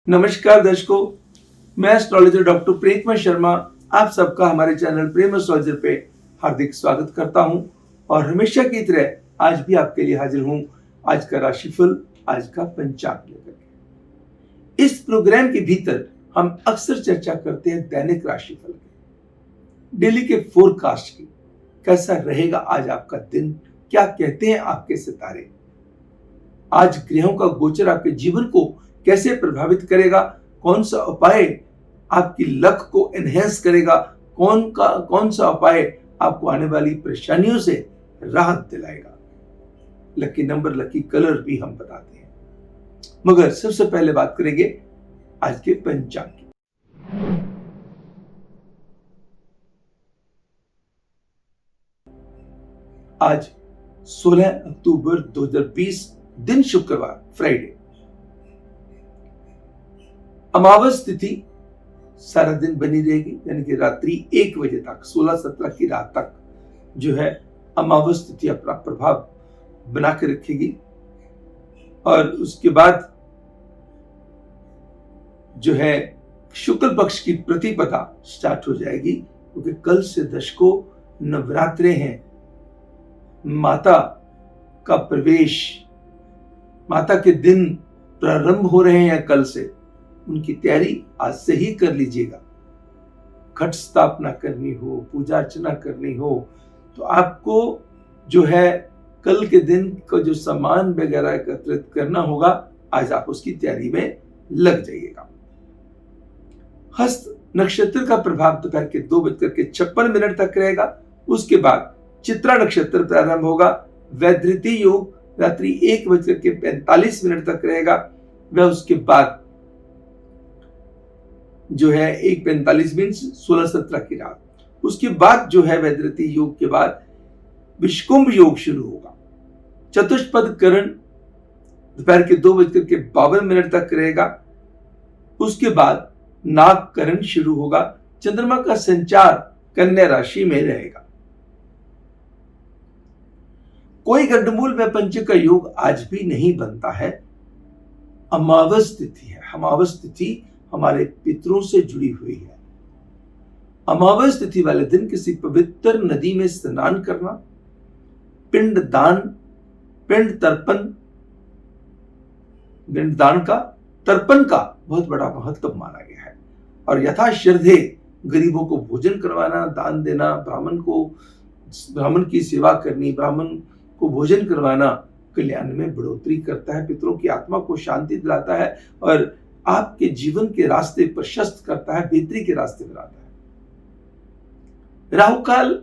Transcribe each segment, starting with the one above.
नमस्कार दर्शकों, मैं एस्ट्रोलॉजर डॉक्टर प्रीतम शर्मा आप सबका हमारे चैनल प्रेम एस्ट्रोलॉजर पे हार्दिक स्वागत करता हूं और हमेशा की तरह आज भी आपके लिए हाजिर हूं आज का राशिफल, आज का पंचांग लेकर के। इस प्रोग्राम के भीतर हम अक्सर चर्चा करते हैं दैनिक राशिफल की, डेली के फोरकास्ट की। कैसा रहेगा आज आपका दिन, क्या कहते हैं आपके सितारे, आज ग्रहों का गोचर आपके जीवन को कैसे प्रभावित करेगा, कौन सा उपाय आपकी लक को एनहेंस करेगा, कौन सा उपाय आपको आने वाली परेशानियों से राहत दिलाएगा। लकी नंबर, लकी कलर भी हम बताते हैं, मगर सबसे पहले बात करेंगे आज के पंचांग की। आज 16 अक्टूबर 2020, दिन शुक्रवार, फ्राइडे। अमावस तिथि सारा दिन बनी रहेगी, यानी कि रात्रि 1 बजे तक, 16-17 की रात तक जो है अमावस तिथि अपना प्रभाव बना के रखेगी। और उसके बाद जो है शुक्ल पक्ष की प्रतिपदा स्टार्ट हो जाएगी, क्योंकि कल से दशकों नवरात्रे हैं। माता का प्रवेश, माता के दिन प्रारंभ हो रहे हैं कल से, उनकी तैयारी आज से ही कर लीजिएगा। घट स्थापना करनी हो, पूजा अर्चना करनी हो, तो आपको जो है कल के दिन को जो सामान वगैरह एकत्रित करना होगा, आज आप उसकी तैयारी में लग जाइएगा। हस्त नक्षत्र का प्रभाव दोपहर के 2:56 तक रहेगा। उसके बाद चित्रा नक्षत्र प्रारंभ होगा। वैधृति योग रात्रि 1:45 तक रहेगा। वह उसके बाद जो है 1:45 मीन्स 16-17 की रात, उसके बाद जो है वैधृति योग के बाद विषकुंभ योग शुरू होगा। चतुष्पद करण दोपहर के 2:52 तक रहेगा। उसके बाद नाग करण शुरू होगा। चंद्रमा का संचार कन्या राशि में रहेगा। कोई गंडमूल में पंचक का योग आज भी नहीं बनता है। अमावस तिथि है। अमावस तिथि हमारे पितरों से जुड़ी हुई है। अमावस तिथि वाले दिन किसी पवित्र नदी में स्नान करना, पिंड दान, तर्पण का बहुत बड़ा महत्व माना गया है। और यथाश्रद्धे गरीबों को भोजन करवाना, दान देना, ब्राह्मण की सेवा करनी, ब्राह्मण को भोजन करवाना कल्याण में बढ़ोतरी करता है, पितरों की आत्मा को शांति दिलाता है और आपके जीवन के रास्ते प्रशस्त करता है, बेहतरी के रास्ते बनाता है। राहु काल,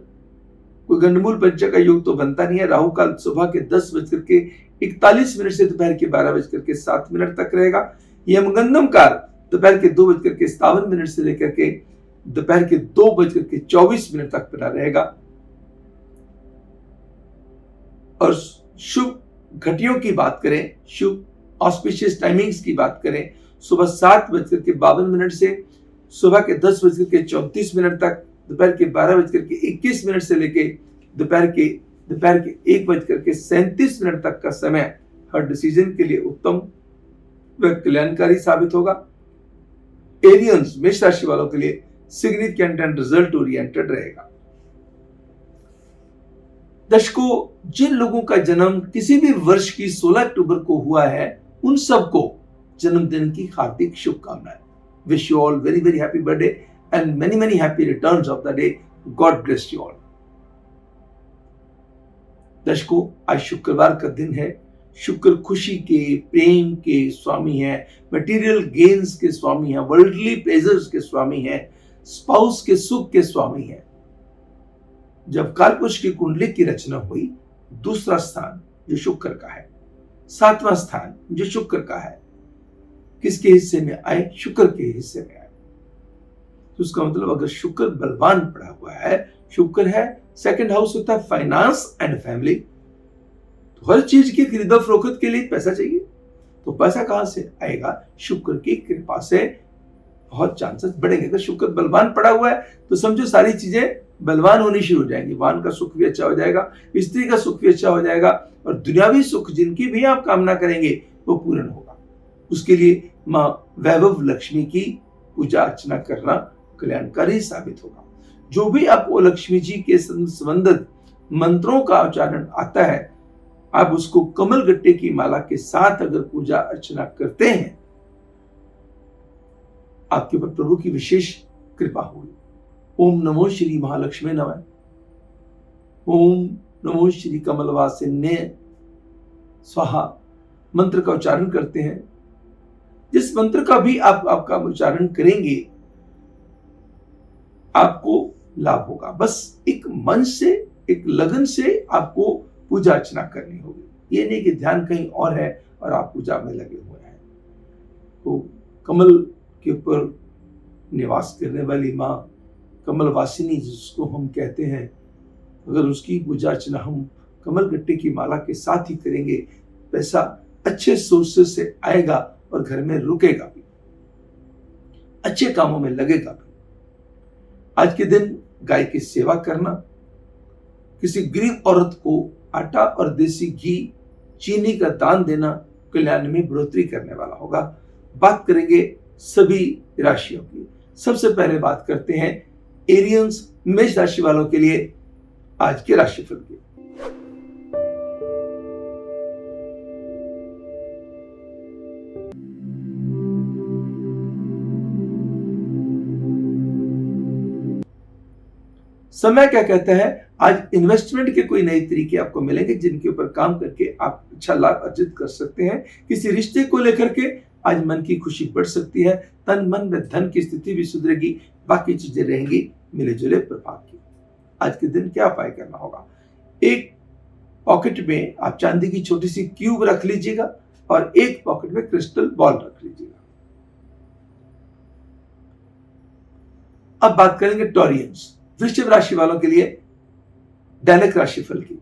कोई गंडमूल पंचक का योग तो बनता नहीं है। राहु काल सुबह के 10:41 से दोपहर के 12:07 तक रहेगा। यमगंधम काल दोपहर के 2:57 से लेकर के दोपहर के 2:24 तक बना रहेगा। और शुभ घटियों की बात करें, शुभ ऑस्पिशियस टाइमिंग्स की बात करें, सुबह 7:52 से सुबह के 10:34 तक, दोपहर के 12:21 से लेके दोपहर के 1:37 तक का समय हर डिसीजन के लिए उत्तम व कल्याणकारी साबित होगा। एरियंस, मेष राशि वालों के लिए सिग्निफिकेंट एंड रिजल्ट ओरिएंटेड रहेगा। दर्शकों, जिन लोगों का जन्म किसी भी वर्ष की 16 अक्टूबर को हुआ है, उन सबको जन्मदिन की हार्दिक शुभकामनाएं। Wish you all very very happy birthday and many many happy returns of the day. God bless you all. दर्शकों, आज शुक्रवार का दिन है। शुक्र खुशी के, प्रेम के स्वामी है, मटेरियल गेन्स के स्वामी है, वर्ल्डली प्लेजर्स के स्वामी है, स्पाउस के सुख के स्वामी है। जब कालपुरुष की कुंडली की रचना हुई, दूसरा स्थान जो शुक्र का है, 7वां स्थान जो शुक्र का है, किसके हिस्से में आए? शुक्र के हिस्से में आए। तो उसका मतलब अगर शुक्र बलवान पड़ा हुआ है, शुक्र है, सेकंड हाउस होता है फाइनेंस एंड फैमिली, तो हर चीज की खरीदा फरोख्त के लिए पैसा चाहिए। तो पैसा कहां से आएगा? शुक्र की कृपा से बहुत चांसेस बढ़ेंगे। अगर शुक्र बलवान पड़ा हुआ है तो समझो सारी चीजें बलवान होनी शुरू हो जाएंगी। वाहन का सुख भी अच्छा हो जाएगा, स्त्री का सुख भी अच्छा हो जाएगा, और दुनियावी सुख जिनकी भी आप कामना करेंगे वो पूर्ण होगा। उसके लिए माँ वैभव लक्ष्मी की पूजा अर्चना करना कल्याणकारी साबित होगा। जो भी आपको लक्ष्मी जी के संबंधित मंत्रों का उच्चारण आता है, आप उसको कमल गट्टे की माला के साथ अगर पूजा अर्चना करते हैं, आपके ऊपर प्रभु की विशेष कृपा होगी। ओम नमो श्री महालक्ष्मी नमः। ओम नमो श्री कमलवासिन्ये स्वाहा मंत्र का उच्चारण करते हैं। जिस मंत्र का भी आपका उच्चारण करेंगे, आपको लाभ होगा। बस एक मन से, एक लगन से आपको पूजा अर्चना करनी होगी। ये नहीं कि ध्यान कहीं और है और आप पूजा में लगे हुए हैं। तो कमल के ऊपर निवास करने वाली माँ कमलवासिनी जिसको हम कहते हैं, अगर उसकी पूजा अर्चना हम कमल गट्टे की माला के साथ ही करेंगे, पैसा अच्छे सोर्सेस से आएगा और घर में रुकेगा भी, अच्छे कामों में लगेगा भी। आज के दिन गाय की सेवा करना, किसी गरीब औरत को आटा और देसी घी, चीनी का दान देना कल्याण में बढ़ोतरी करने वाला होगा। बात करेंगे सभी राशियों की। सबसे पहले बात करते हैं एरियंस मेष राशि वालों के लिए आज के राशिफल की। समय क्या कहता है? आज इन्वेस्टमेंट के कोई नए तरीके आपको मिलेंगे जिनके ऊपर काम करके आप अच्छा लाभ अर्जित कर सकते हैं। किसी रिश्ते को लेकर के आज मन की खुशी बढ़ सकती है। तन मन में धन की स्थिति भी सुधरेगी। बाकी चीजें रहेंगी मिले जुले प्रभाव की। आज के दिन क्या उपाय करना होगा? एक पॉकेट में आप चांदी की छोटी सी क्यूब रख लीजिएगा और एक पॉकेट में क्रिस्टल बॉल रख लीजिएगा। अब बात करेंगे टॉरियंस, वृश्चिक राशि वालों के लिए दैनिक राशिफल की।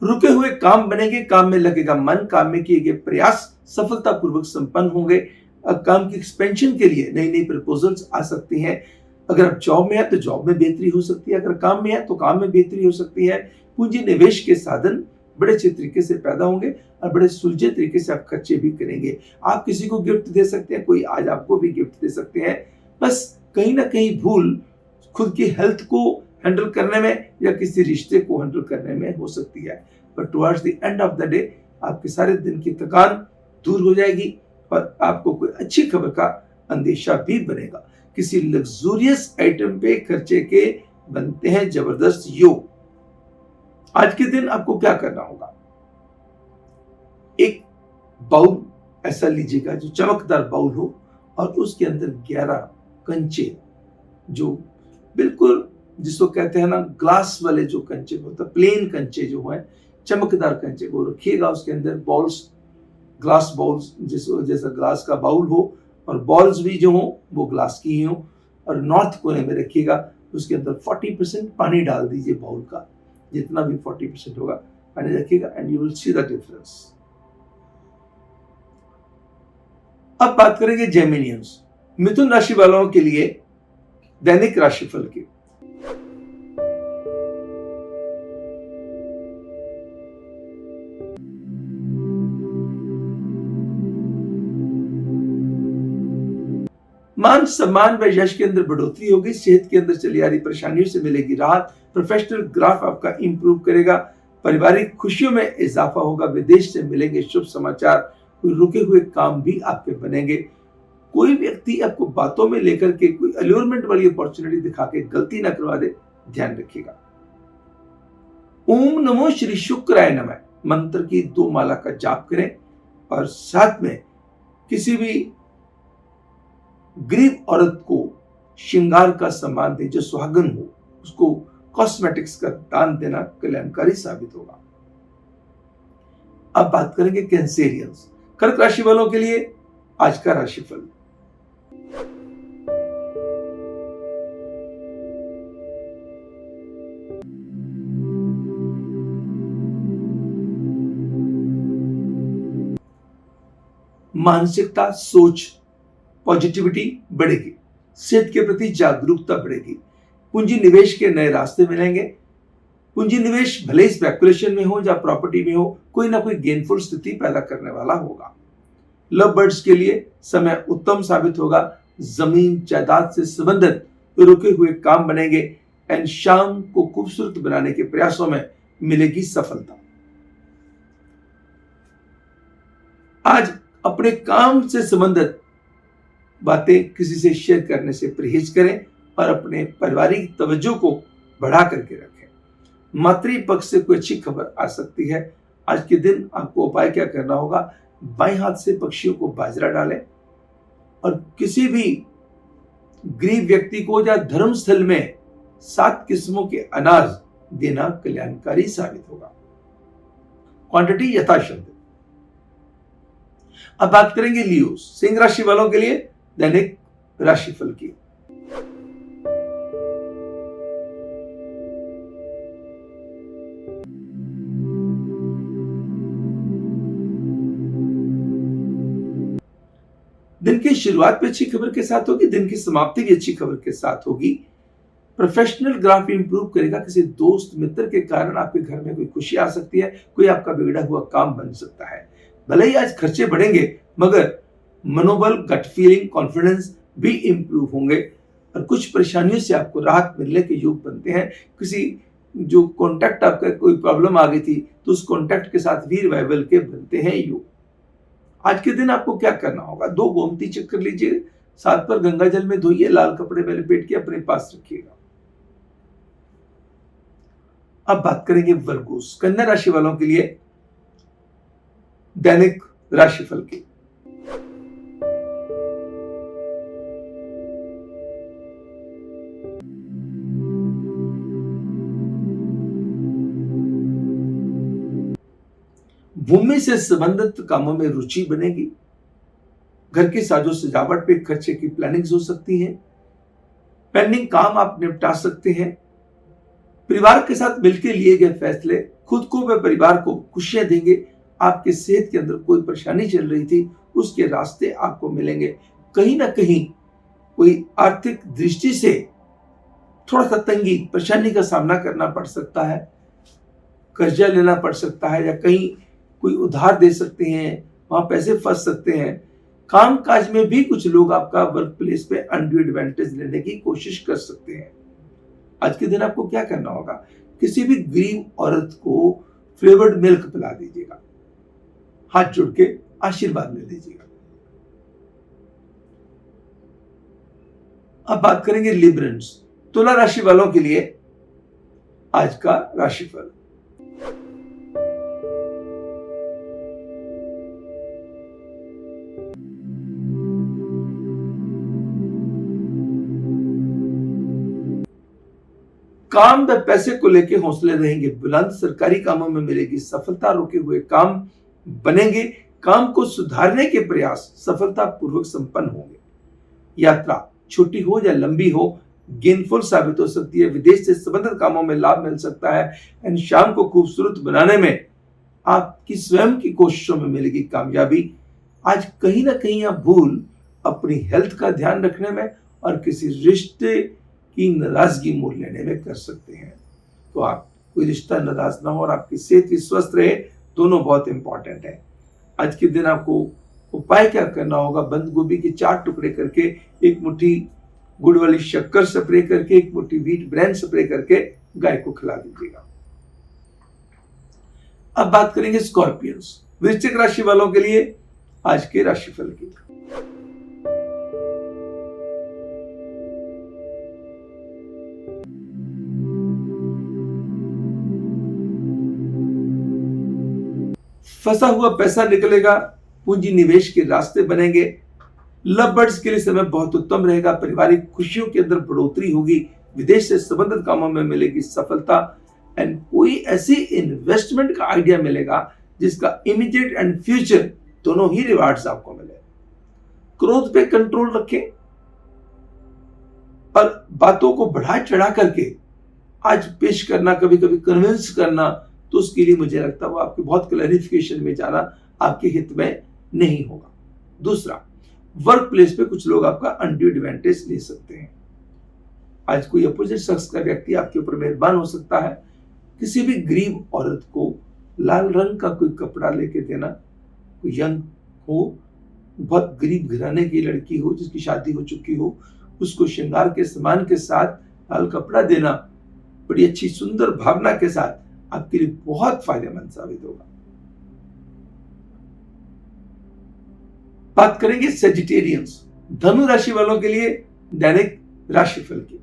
रुके हुए काम बनेंगे, काम में लगेगा मन, काम में किए गए प्रयास सफलतापूर्वक संपन्न होंगे। काम की एक्सपेंशन के लिए नई नई प्रपोजल्स आ सकती हैं। अगर आप जॉब में है तो जॉब में बेहतरी हो सकती है, अगर काम में है तो काम में बेहतरी हो सकती है। पूंजी निवेश के साधन बड़े अच्छे तरीके से पैदा होंगे और बड़े सुलझे तरीके से आप खर्चे भी करेंगे। आप किसी को गिफ्ट दे सकते हैं, कोई आज आपको भी गिफ्ट दे सकते हैं। बस कहीं ना कहीं भूल खुद की हेल्थ को हैंडल करने में या किसी रिश्ते को हैंडल करने में हो सकती है, पर towards the end of the day आपके सारे दिन की थकान दूर हो जाएगी और आपको कोई अच्छी खबर का अंदेशा भी बनेगा। किसी लग्जूरियस आइटम पे खर्चे के बनते हैं जबरदस्त योग। आज के दिन आपको क्या करना होगा? एक बाउल ऐसा लीजिएगा जो चमकदार बाउल हो और उसके अंदर 11 कंचे, जो बिल्कुल जिसको कहते हैं ना ग्लास वाले जो कंचे होता है, प्लेन कंचे जो है, चमकदार कंचे को रखिएगा। उसके अंदर बॉल्स, ग्लास बॉल्स, जैसा ग्लास का बाउल हो और बॉल्स भी जो हो वो ग्लास की ही हो, और नॉर्थ कोने में रखिएगा। उसके अंदर 40% पानी डाल दीजिए, बाउल का जितना भी 40% होगा पानी रखिएगा and you will see the difference. अब बात करेंगे जेमिनियंस, मिथुन राशि वालों के लिए दैनिक राशिफल की। मान सम्मान व यश के अंदर बढ़ोतरी होगी। सेहत के अंदर चली आ रही परेशानियों से मिलेगी राहत। प्रोफेशनल ग्राफ आपका इंप्रूव करेगा। पारिवारिक खुशियों में इजाफा होगा। विदेश से मिलेंगे शुभ समाचार। कोई रुके हुए काम भी आपके बनेंगे। कोई व्यक्ति आपको बातों में लेकर के कोई अल्यूरमेंट वाली अपॉर्चुनिटी दिखा के गलती ना करवा दे, ध्यान रखिएगा। ओम नमो श्री शुक्राय नमः मंत्र की 2 माला का जाप करें और साथ में किसी भी गरीब औरत को श्रृंगार का सामान दे, जो सुहागन हो, उसको कॉस्मेटिक्स का दान देना कल्याणकारी साबित होगा। अब बात करेंगे कैंसेरियंस, कर्क राशि वालों के लिए आज का राशिफल। मानसिकता, सोच, पॉजिटिविटी बढ़ेगी। सेहत के प्रति जागरूकता बढ़ेगी। पूंजी निवेश के नए रास्ते मिलेंगे। पूंजी निवेश भले ही स्पेकुलेशन में हो या प्रॉपर्टी में हो, कोई ना कोई गेनफुल स्थिति पैदा करने वाला होगा। लव बर्ड्स के लिए समय उत्तम साबित होगा। जमीन जायदाद से संबंधित रुके हुए काम बनेंगे एंड शाम को खूबसूरत बनाने के प्रयासों में मिलेगी सफलता। आज अपने काम से संबंधित बातें किसी से शेयर करने से परहेज करें और अपने पारिवारिक तवज्जो को बढ़ा करके रखें। मातृपक्ष से कोई अच्छी खबर आ सकती है। आज के दिन आपको उपाय क्या करना होगा, बाएं हाथ से पक्षियों को बाजरा डालें और किसी भी गरीब व्यक्ति को या धर्मस्थल में 7 किस्मों के अनाज देना कल्याणकारी साबित होगा। क्वांटिटी यथाशक्ति। अब बात करेंगे लियो, सिंह राशि वालों के लिए दैनिक राशिफल की। दिन की शुरुआत भी अच्छी खबर के साथ होगी, दिन की समाप्ति भी अच्छी खबर के साथ होगी। प्रोफेशनल ग्राफ इंप्रूव करेगा। किसी दोस्त मित्र के कारण आपके घर में कोई खुशी आ सकती है, कोई आपका बिगड़ा हुआ काम बन सकता है। भले ही आज खर्चे बढ़ेंगे मगर मनोबल, गट फीलिंग, कॉन्फिडेंस भी इंप्रूव होंगे और कुछ परेशानियों से आपको राहत मिलने के योग बनते हैं। किसी जो कॉन्टैक्ट आपका कोई प्रॉब्लम आ गई थी तो उस कॉन्टैक्ट के साथ भी रिवाइवल के बनते हैं योग। आज के दिन आपको क्या करना होगा, 2 गोमती चक्कर लीजिए, 7 पर गंगा जल में धोइए, लाल कपड़े में लपेट के अपने पास रखिएगा। अब बात करेंगे वर्गोस, कन्या राशि वालों के लिए दैनिक राशिफल की। भूमि से संबंधित कामों में रुचि बनेगी। घर की साजो सजावट पे खर्चे की प्लानिंग्स हो सकती हैं। पेंडिंग काम आप निपटा सकते हैं। परिवार के साथ मिलकर लिए गए फैसले खुद को व परिवार को खुशियां देंगे। आपके सेहत के अंदर कोई परेशानी चल रही थी, उसके रास्ते आपको मिलेंगे। कहीं ना कहीं कोई आर्थिक दृष्टि से थोड़ा सा तंगी, परेशानी का सामना करना पड़ सकता है, कर्जा लेना पड़ सकता है या कहीं कोई उधार दे सकते हैं, वहां पैसे फंस सकते हैं। काम काज में भी कुछ लोग आपका वर्क प्लेस पे अनड्यू एडवांटेज लेने की कोशिश कर सकते हैं। आज के दिन आपको क्या करना होगा, किसी भी गरीब औरत को फ्लेवर्ड मिल्क पिला दीजिएगा, हाथ जोड़ के आशीर्वाद ले लीजिएगा। अब बात करेंगे लिब्रेंस, तुला राशि वालों के लिए आज का राशिफल। काम व पैसे को लेकर हौसले रहेंगे बुलंद। सरकारी कामों में मिलेगी सफलता। रुके हुए काम बनेंगे। काम को सुधारने के प्रयास सफलतापूर्वक संपन्न होंगे। यात्रा छोटी हो या लंबी हो, गेनफुल साबित हो सकती है। विदेश से संबंधित कामों में लाभ मिल सकता है एंड शाम को खूबसूरत बनाने में आपकी स्वयं की कोशिशों में मिलेगी कामयाबी। आज कहीं ना कहीं आप भूल अपनी हेल्थ का ध्यान रखने में और किसी रिश्ते की नाराजगी मोल लेने में कर सकते हैं। तो आप कोई रिश्ता नाराज ना हो और आपकी सेहत भी स्वस्थ रहे, दोनों बहुत इंपॉर्टेंट है। आज के दिन आपको उपाय क्या करना होगा, बंद गोभी के 4 टुकड़े करके, 1 मुट्ठी गुड़ वाली शक्कर स्प्रे करके, 1 मुट्ठी व्हीट ब्रांड स्प्रे करके गाय को खिला दीजिएगा। अब बात करेंगे स्कॉर्पियंस, वृश्चिक राशि वालों के लिए आज के राशिफल की। फंसा हुआ पैसा निकलेगा। पूंजी निवेश के रास्ते बनेंगे। लव बर्ड्स के लिए समय बहुत उत्तम रहेगा। पारिवारिक खुशियों के अंदर बढ़ोतरी होगी। विदेश से संबंधित कामों में मिलेगी सफलता एंड कोई ऐसी इन्वेस्टमेंट का आइडिया मिलेगा जिसका इमीडिएट एंड फ्यूचर दोनों ही रिवार्ड्स आपको मिले। क्रोध पे कंट्रोल रखें और बातों को बढ़ा चढ़ा करके आज पेश करना, कभी कभी कन्विंस करना, तो उसके लिए मुझे लगता है वो आपके बहुत क्लैरिफिकेशन में जाना आपके हित में नहीं होगा। दूसरा, वर्क प्लेस पे कुछ लोग आपका अनड्यू एडवांटेज ले सकते हैं। आज कोई अपोजिट शख्स का व्यक्ति आपके ऊपर मेहरबान हो सकता है। किसी भी गरीब औरत को लाल रंग का कोई कपड़ा लेके देना, कोई यंग हो, बहुत गरीब घराने की लड़की हो जिसकी शादी हो चुकी हो, उसको श्रृंगार के सामान के साथ लाल कपड़ा देना बड़ी अच्छी सुंदर भावना के साथ आपके लिए बहुत फायदेमंद साबित होगा। बात करेंगे सेजिटेरियंस, धनु राशि वालों के लिए दैनिक राशिफल की।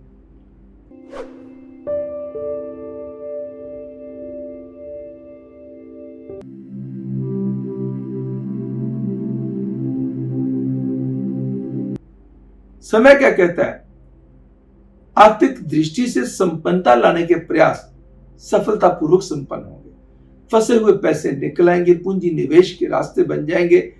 समय क्या कहता है? आर्थिक दृष्टि से संपन्नता लाने के प्रयास सफलतापूर्वक संपन्न होंगे। फंसे हुए पैसे निकल आएंगे, पूंजी निवेश के रास्ते बन जाएंगे।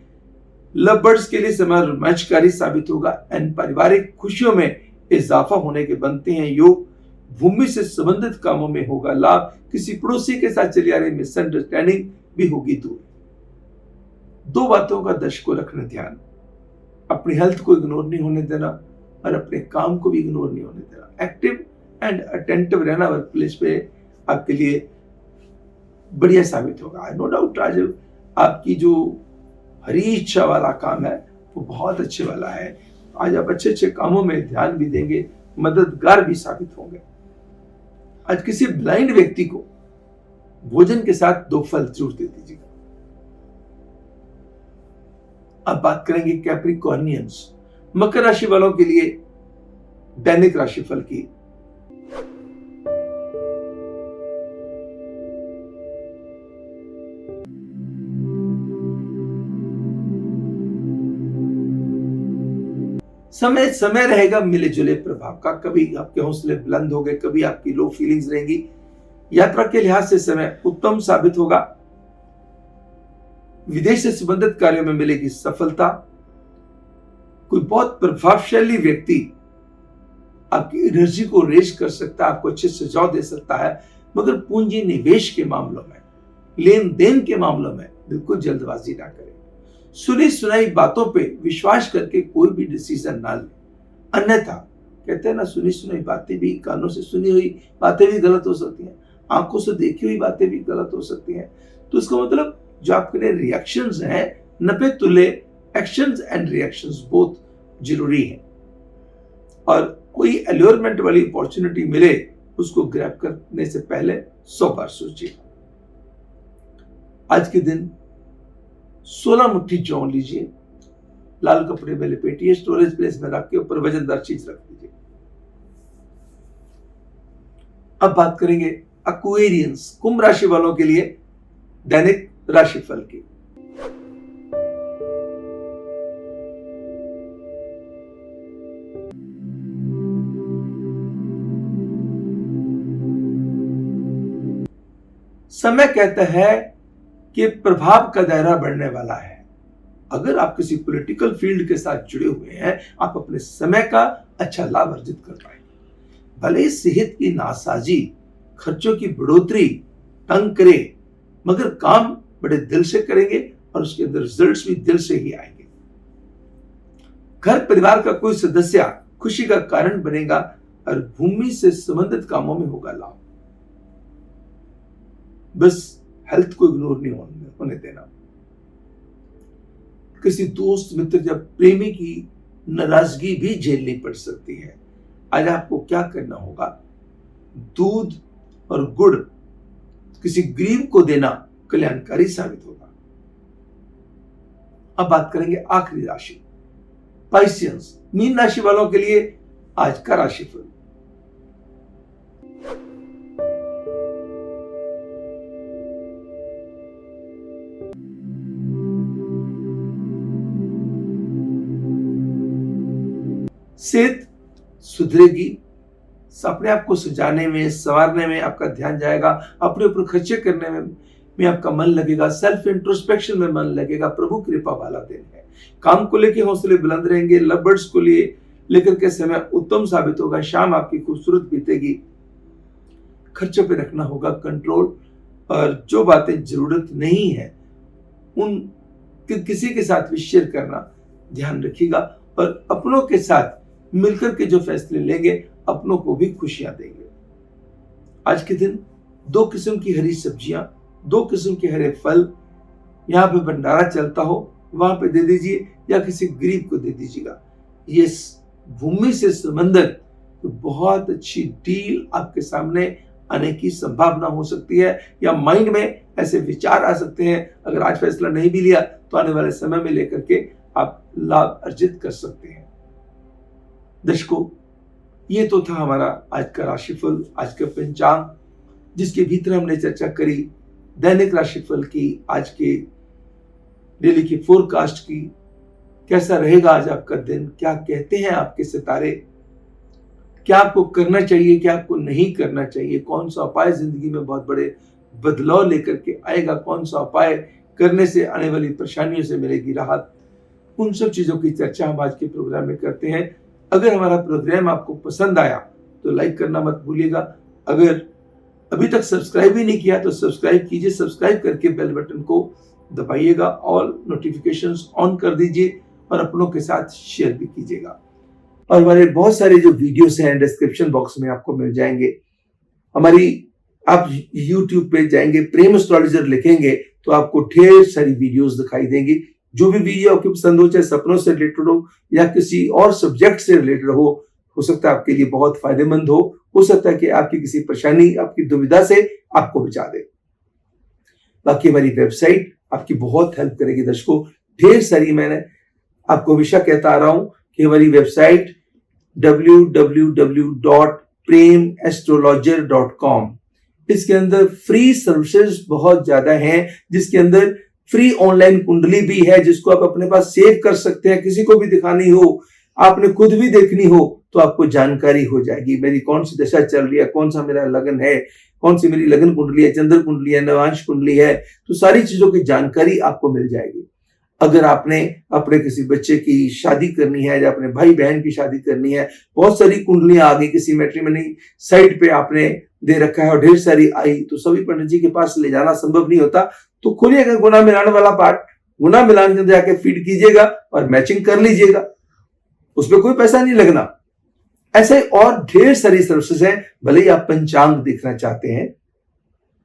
लव बर्ड्स के लिए समय रोमांचकारी साबित होगा एंड पारिवारिक खुशियों में इजाफा होने के बनते हैं योग। भूमि से संबंधित कामों में होगा लाभ। किसी पड़ोसी के साथ चली आ रही मिसअंडरस्टैंडिंग भी होगी दूर। दो बातों का दर्शकों रखना ध्यान, अपनी हेल्थ को इग्नोर नहीं होने देना और अपने काम को भी इग्नोर नहीं होने देना। एक्टिव एंड अटेंटिव रहना वर्क प्लेस पे आपके लिए बढ़िया साबित होगा। नो डाउट आज आपकी जो हरी इच्छा वाला काम है वो बहुत अच्छे वाला है। आज आप अच्छे अच्छे कामों में ध्यान भी देंगे, मददगार भी साबित होंगे। आज किसी ब्लाइंड व्यक्ति को भोजन के साथ 2 फल जरूर दे दीजिएगा। अब बात करेंगे कैप्रिकॉर्नियंस, मकर राशि वालों के लिए दैनिक राशिफल की। समय समय रहेगा मिले जुले प्रभाव का। कभी आपके हौसले बुलंद हो गए, कभी आपकी लो फीलिंग्स रहेंगी। यात्रा के लिहाज से समय उत्तम साबित होगा। विदेश से संबंधित कार्यों में मिलेगी सफलता। कोई बहुत प्रभावशाली व्यक्ति आपकी एनर्जी को रेज कर सकता है, आपको अच्छे सुझाव दे सकता है, मगर पूंजी निवेश के मामलों में, लेन देन के मामलों में बिल्कुल जल्दबाजी ना करें। सुनी सुनाई बातों पे विश्वास करके कोई भी डिसीजन ना ले, अन्यथा कहते हैं ना, सुनी सुनाई बातें भी, कानों से सुनी हुई बातें भी गलत हो सकती हैं, आंखों से देखी हुई बातें भी गलत हो सकती हैं। तो इसका मतलब जो आपके रिएक्शंस हैं, नपे तुले एक्शंस एंड रिएक्शंस बोथ जरूरी है। और कोई एल्योरमेंट वाली अपॉर्चुनिटी मिले उसको ग्रैब करने से पहले 100 बार सोचिए। आज के दिन 16 मुट्ठी जौ लीजिए, लाल कपड़े में लपेटिए, स्टोरेज प्लेस में रख के ऊपर वजनदार चीज रख दीजिए। अब बात करेंगे एक्वेरियंस, कुंभ राशि वालों के लिए दैनिक राशिफल की। समय कहता है कि प्रभाव का दायरा बढ़ने वाला है। अगर आप किसी पॉलिटिकल फील्ड के साथ जुड़े हुए हैं, आप अपने समय का अच्छा लाभ अर्जित कर पाएंगे। भले ही सेहत की नासाजी, खर्चों की बढ़ोतरी तंग करे, मगर काम बड़े दिल से करेंगे और उसके अंदर रिजल्ट्स भी दिल से ही आएंगे। घर परिवार का कोई सदस्य खुशी का कारण बनेगा और भूमि से संबंधित कामों में होगा लाभ। बस हेल्थ को इग्नोर नहीं होने देना। किसी दोस्त मित्र या प्रेमी की नाराजगी भी झेलनी पड़ सकती है। आज आपको क्या करना होगा, दूध और गुड़ किसी गरीब को देना कल्याणकारी साबित होगा। अब बात करेंगे आखिरी राशि पाइसियंस, मीन राशि वालों के लिए आज का राशिफल। सेहत सुधरेगी, अपने आप को सजाने में, संवारने में आपका ध्यान जाएगा, अपने ऊपर खर्चे करने में आपका मन लगेगा, सेल्फ इंट्रोस्पेक्शन में मन लगेगा। प्रभु कृपा वाला दिन है। काम को लेकर हौसले बुलंद रहेंगे। लव बर्ड्स को लेकर के समय उत्तम साबित होगा। शाम आपकी खूबसूरत बीतेगी। खर्चों पे रखना होगा कंट्रोल, और जो बातें जरूरत नहीं है उन किसी के साथ भी शेयर करना ध्यान रखिएगा और अपनों के साथ मिलकर के जो फैसले लेंगे अपनों को भी खुशियां देंगे। आज के दिन 2 किस्म की हरी सब्जियां, 2 किस्म के हरे फल यहाँ पे भंडारा चलता हो वहां पे दे दीजिए या किसी गरीब को दे दीजिएगा। ये भूमि से संबंधित बहुत अच्छी डील आपके सामने आने की संभावना हो सकती है, या माइंड में ऐसे विचार आ सकते हैं, अगर आज फैसला नहीं भी लिया तो आने वाले समय में लेकर के आप लाभ अर्जित कर सकते हैं। दर्शकों, ये तो था हमारा आज का राशिफल, आज का पंचांग, जिसके भीतर हमने चर्चा करी दैनिक राशिफल की, आज के डेली की फोरकास्ट की। कैसा रहेगा आज आपका दिन, क्या कहते हैं आपके सितारे, क्या आपको करना चाहिए, क्या आपको नहीं करना चाहिए, कौन सा उपाय जिंदगी में बहुत बड़े बदलाव लेकर के आएगा, कौन सा उपाय करने से आने वाली परेशानियों से मिलेगी राहत, उन सब चीजों की चर्चा हम आज के प्रोग्राम में करते हैं। अगर हमारा प्रोग्राम आपको पसंद आया तो लाइक करना मत भूलिएगा। अगर अभी तक सब्सक्राइब ही नहीं किया तो सब्सक्राइब कीजिए, सब्सक्राइब करके बेल बटन को दबाइएगा, ऑल नोटिफिकेशंस ऑन कर दीजिए और अपनों के साथ शेयर भी कीजिएगा। और हमारे बहुत सारे जो वीडियोस हैं डिस्क्रिप्शन बॉक्स में आपको मिल जाएंगे। आप YouTube पे जाएंगे, प्रेम एस्ट्रोलॉजर लिखेंगे तो आपको ढेर सारी वीडियोस दिखाई देंगी। जो भी वीडियो आपको पसंद हो, चाहे सपनों से रिलेटेड हो या किसी और सब्जेक्ट से रिलेटेड हो सकता है आपके लिए बहुत फायदेमंद हो सकता है कि आपकी किसी परेशानी, आपकी दुविधा से आपको बचा दे। बाकी हमारी वेबसाइट आपकी बहुत हेल्प करेगी दर्शकों। ढेर सारी, मैंने आपको हमेशा कहता आ रहा हूं कि हमारी वेबसाइट www.premastrologer.com, इसके अंदर फ्री सर्विसेज बहुत ज्यादा हैं, जिसके अंदर फ्री ऑनलाइन कुंडली भी है जिसको आप अपने पास सेव कर सकते हैं। किसी को भी दिखानी हो, आपने खुद भी देखनी हो तो आपको जानकारी हो जाएगी मेरी कौन सी दशा चल रही है, कौन सा मेरा लगन है, कौन सी मेरी लगन कुंडली है, चंद्र कुंडली है, नवांश कुंडली है, तो सारी चीजों की जानकारी आपको मिल जाएगी। अगर आपने अपने किसी बच्चे की शादी करनी है या अपने भाई बहन की शादी करनी है, बहुत सारी कुंडलियां आ गई, किसी मैट्रिमनी साइट पे आपने दे रखा है और ढेर सारी आई, तो सभी पंडित जी के पास ले जाना संभव नहीं होता। तो खोलिएगा गुना मिलान वाला पार्ट, गुना मिलान के अंदर जाके फीड कीजिएगा और मैचिंग कर लीजिएगा, उसमें कोई पैसा नहीं लगना। ऐसे और ढेर सारी सर्विसेज हैं। भले ही आप पंचांग देखना चाहते हैं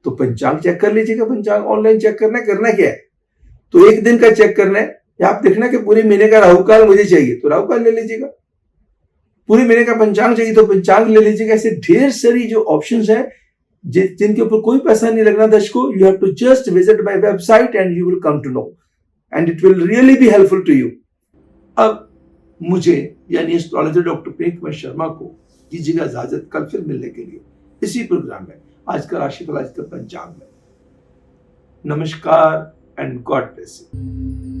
तो पंचांग चेक कर लीजिएगा। पंचांग ऑनलाइन चेक करना क्या है, तो एक दिन का चेक करना है, या आप देखना कि पूरे महीने का राहु काल मुझे चाहिए तो राहु काल ले लीजिएगा, पूरे महीने का पंचांग चाहिए तो पंचांग ले लीजिएगा। ऐसे ढेर सारी जो ऑप्शंस हैं जिनके ऊपर कोई पैसा नहीं लगना दर्शकों। You have to just visit my website and you will come to know and it will really be helpful to you. अब मुझे यानी एस्ट्रोलॉजर डॉक्टर प्रेम कुमार शर्मा को दीजिएगा इजाजत कल फिर मिलने के लिए इसी प्रोग्राम में, आज का राशिफल, आज का पंचांग में। नमस्कार एंड गॉड ब्लेस यू।